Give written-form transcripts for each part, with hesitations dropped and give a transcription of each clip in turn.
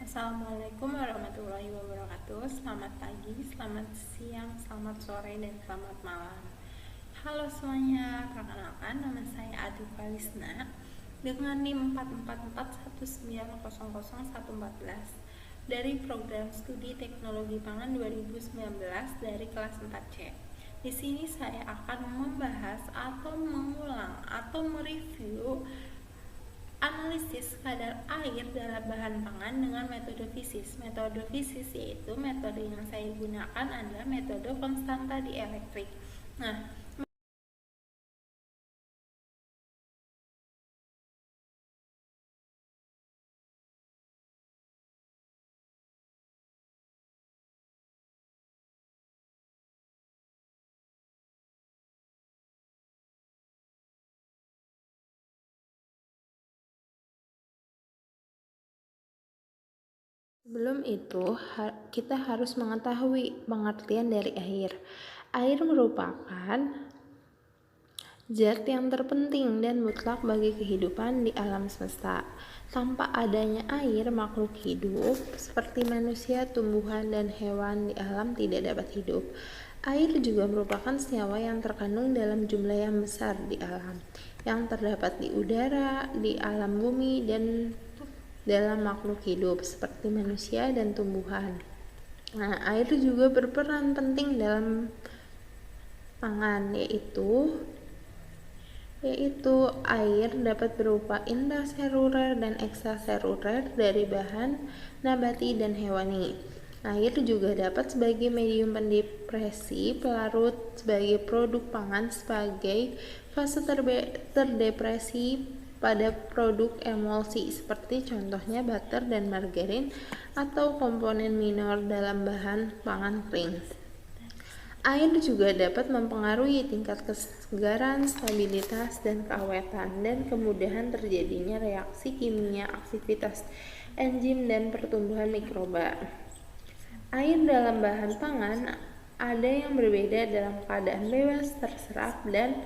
Assalamualaikum warahmatullahi wabarakatuh. Selamat pagi, selamat siang, selamat sore, dan selamat malam. Halo semuanya, perkenalkan nama saya Adi Kalisna dengan NIM 44419000114 dari program studi Teknologi Pangan 2019 dari kelas 4C. Di sini saya akan membahas atau mengulang atau mereview analisis kadar air dalam bahan pangan dengan metode fisis. Metode fisis yaitu metode yang saya gunakan adalah metode konstanta dielektrik. Nah, sebelum itu, kita harus mengetahui pengertian dari air. Air merupakan zat yang terpenting dan mutlak bagi kehidupan di alam semesta. Tanpa adanya air, makhluk hidup seperti manusia, tumbuhan, dan hewan di alam tidak dapat hidup. Air juga merupakan senyawa yang terkandung dalam jumlah yang besar di alam, yang terdapat di udara, di alam bumi, dan dalam makhluk hidup seperti manusia dan tumbuhan. Nah, air juga berperan penting dalam pangan, yaitu air dapat berupa intraseluler dan ekstraseluler dari bahan nabati dan hewani. Air juga dapat sebagai medium pendepresi pelarut, sebagai produk pangan, sebagai fase terdepresi pada produk emulsi seperti contohnya butter dan margarin, atau komponen minor dalam bahan pangan kering. Air juga dapat mempengaruhi tingkat kesegaran, stabilitas, dan keawetan, dan kemudahan terjadinya reaksi kimia, aktivitas enzim, dan pertumbuhan mikroba. Air dalam bahan pangan ada yang berbeda dalam keadaan bebas, terserap, dan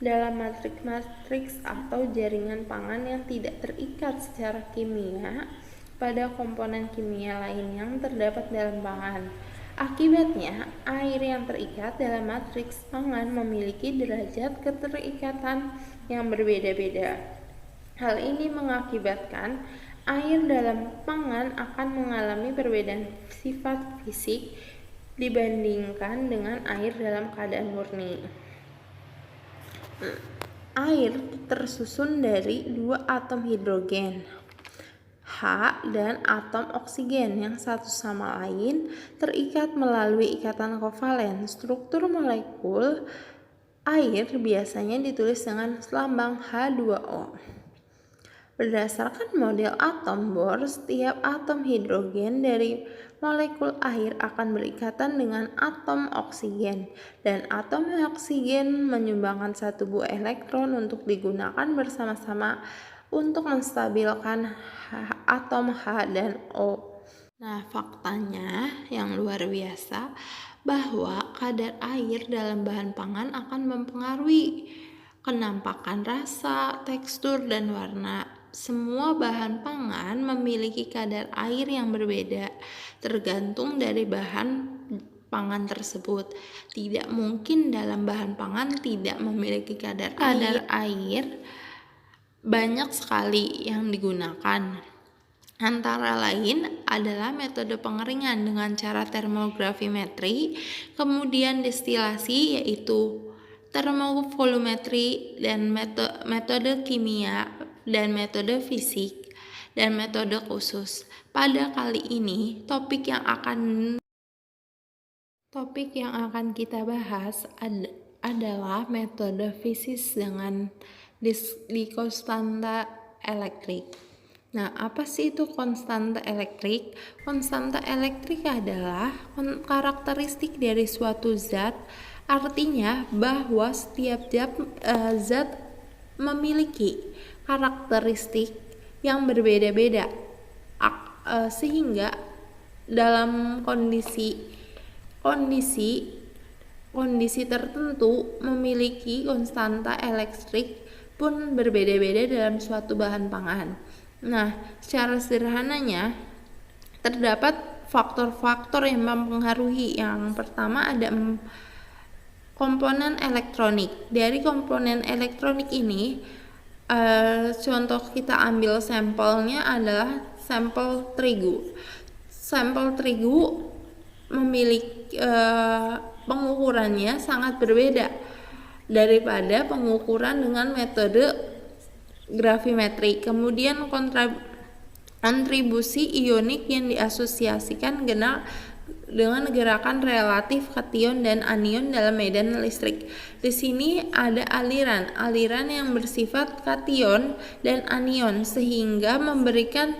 dalam matriks atau jaringan pangan yang tidak terikat secara kimia pada komponen kimia lain yang terdapat dalam pangan. Akibatnya, air yang terikat dalam matriks pangan memiliki derajat keterikatan yang berbeda-beda. Hal ini mengakibatkan air dalam pangan akan mengalami perbedaan sifat fisik dibandingkan dengan air dalam keadaan murni. Air tersusun dari dua atom hidrogen H dan atom oksigen yang satu sama lain terikat melalui ikatan kovalen. Struktur molekul air biasanya ditulis dengan lambang H2O. Berdasarkan model atom Bohr, setiap atom hidrogen dari molekul air akan berikatan dengan atom oksigen, dan atom oksigen menyumbangkan satu buah elektron untuk digunakan bersama-sama untuk menstabilkan atom H dan O. Nah, faktanya yang luar biasa bahwa kadar air dalam bahan pangan akan mempengaruhi kenampakan rasa, tekstur, dan warna. Semua bahan pangan memiliki kadar air yang berbeda tergantung dari bahan pangan tersebut. Tidak mungkin dalam bahan pangan tidak memiliki kadar air. Banyak sekali yang digunakan. Antara lain adalah metode pengeringan dengan cara termogravimetri, kemudian destilasi yaitu termovolumetri, dan metode kimia dan metode fisik dan metode khusus. Pada kali ini topik yang kita bahas adalah metode fisis dengan di konstanta elektrik. Nah, apa sih itu konstanta elektrik? Konstanta elektrik adalah karakteristik dari suatu zat, artinya bahwa setiap zat memiliki karakteristik yang berbeda-beda, sehingga dalam kondisi tertentu memiliki konstanta elektrik pun berbeda-beda dalam suatu bahan pangan. Nah, secara sederhananya terdapat faktor-faktor yang mempengaruhi. Yang pertama ada komponen elektronik. Dari komponen elektronik ini, contoh kita ambil sampelnya adalah sampel terigu. Sampel terigu memiliki pengukurannya sangat berbeda daripada pengukuran dengan metode gravimetri. Kemudian kontribusi ionik yang diasosiasikan dengan gerakan relatif kation dan anion dalam medan listrik. Di sini ada aliran yang bersifat kation dan anion sehingga memberikan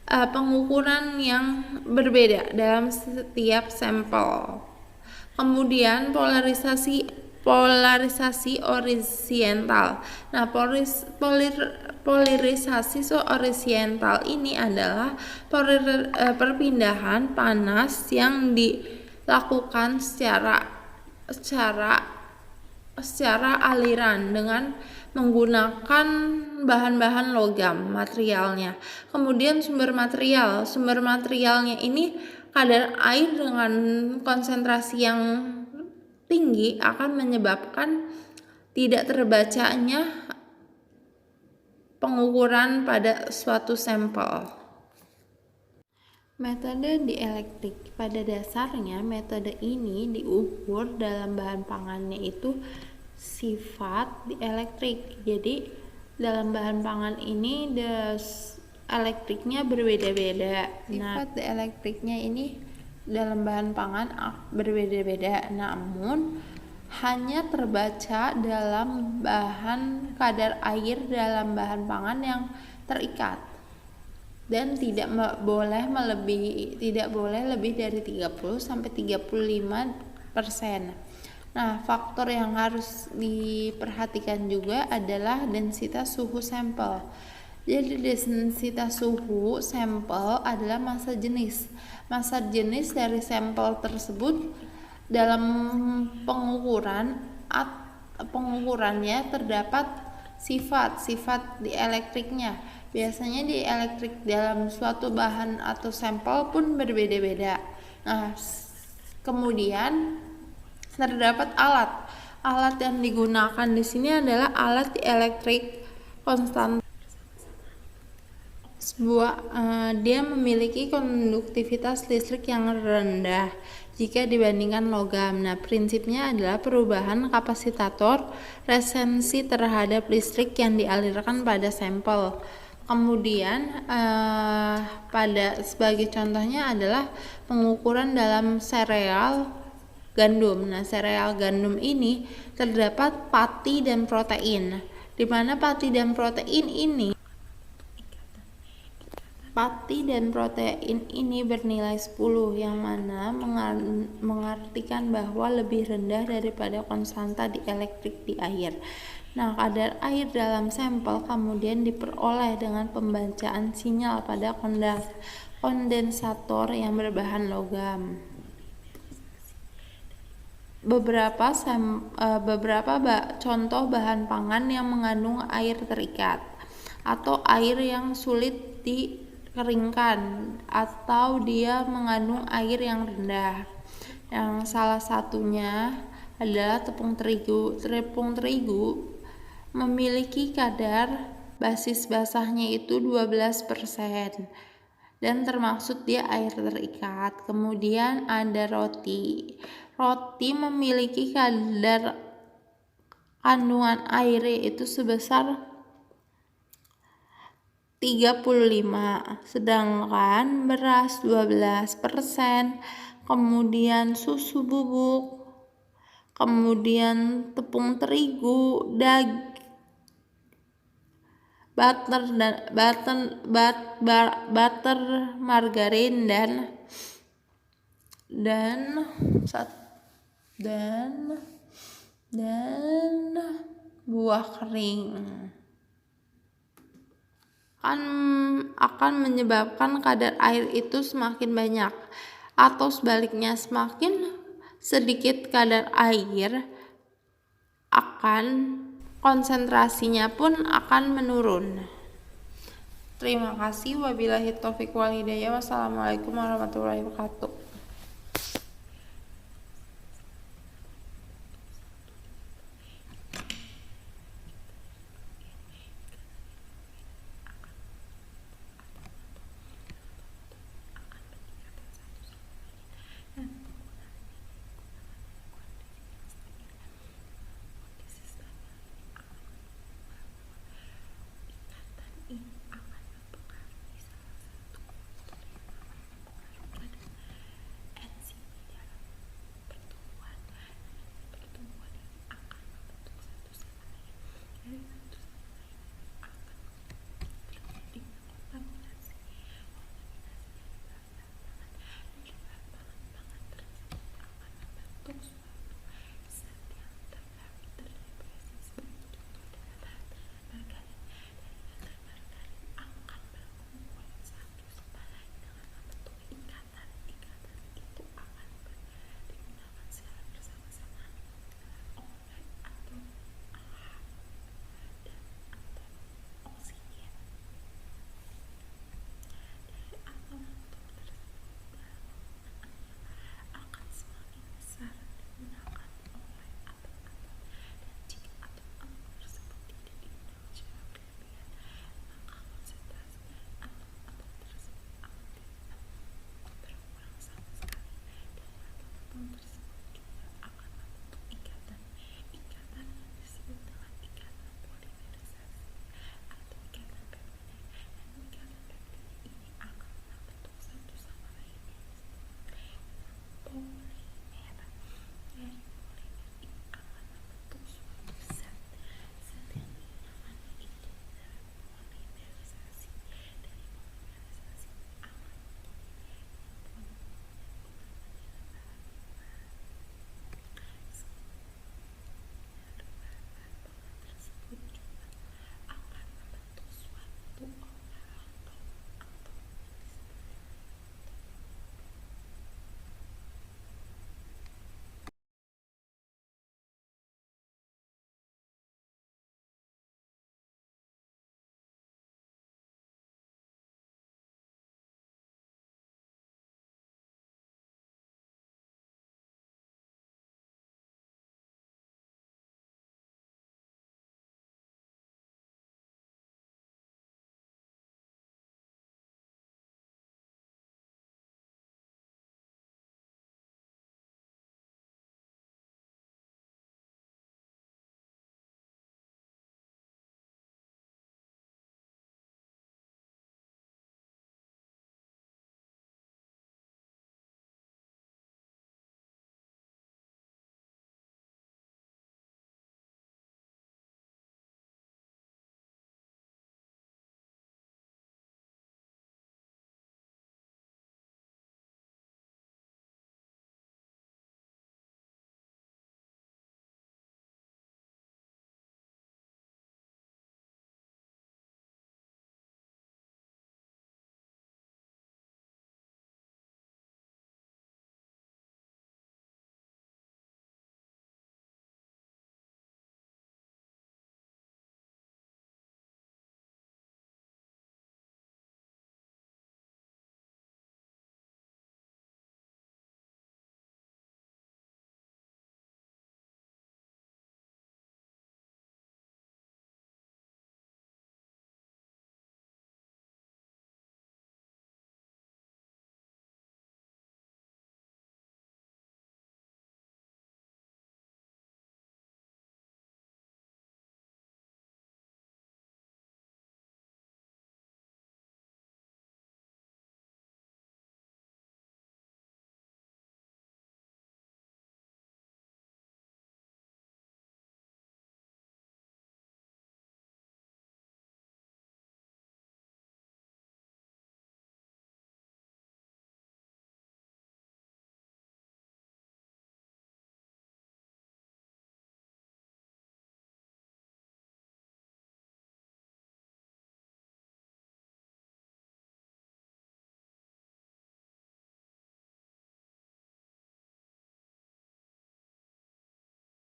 pengukuran yang berbeda dalam setiap sampel. Kemudian polarisasi oriental. Nah, polarisasi oriental ini adalah perpindahan panas yang dilakukan secara aliran dengan menggunakan bahan-bahan logam materialnya. Kemudian sumber materialnya ini kadar air dengan konsentrasi yang tinggi akan menyebabkan tidak terbacanya pengukuran pada suatu sampel. Metode dielektrik. Pada dasarnya metode ini diukur dalam bahan pangannya itu sifat dielektrik. Jadi dalam bahan pangan ini elektriknya berbeda-beda. Sifat dielektriknya ini dalam bahan pangan berbeda-beda, namun hanya terbaca dalam kadar air dalam bahan pangan yang terikat dan tidak boleh lebih dari 30-35%. Nah, faktor yang harus diperhatikan juga adalah densitas suhu sampel. Jadi densitas suhu sampel adalah massa jenis dari sampel tersebut. Dalam pengukurannya terdapat sifat dielektriknya. Biasanya dielektrik dalam suatu bahan atau sampel pun berbeda-beda. Nah, kemudian terdapat alat yang digunakan di sini adalah alat dielektrik konstan. Dia memiliki konduktivitas listrik yang rendah jika dibandingkan logam. Nah, prinsipnya adalah perubahan kapasitator resensi terhadap listrik yang dialirkan pada sampel. Kemudian sebagai contohnya adalah pengukuran dalam sereal gandum. Nah, sereal gandum ini terdapat pati dan protein, di mana pati dan protein ini bernilai 10, yang mana mengartikan bahwa lebih rendah daripada konstanta dielektrik di air. Nah, kadar air dalam sampel kemudian diperoleh dengan pembacaan sinyal pada kondensator yang berbahan logam. Beberapa contoh bahan pangan yang mengandung air terikat atau air yang sulit dikeringkan atau dia mengandung air yang rendah. Yang salah satunya adalah tepung terigu. Tepung terigu memiliki kadar basis basahnya itu 12% dan termaksud dia air terikat. Kemudian ada roti. Roti memiliki kadar kandungan air itu sebesar 35, sedangkan beras 12%, kemudian susu bubuk, kemudian tepung terigu, butter, margarin dan buah kering akan menyebabkan kadar air itu semakin banyak, atau sebaliknya semakin sedikit kadar air konsentrasinya pun akan menurun. Terima kasih. Wabillahi taufiq wal hidayah. Wassalamualaikum warahmatullahi wabarakatuh.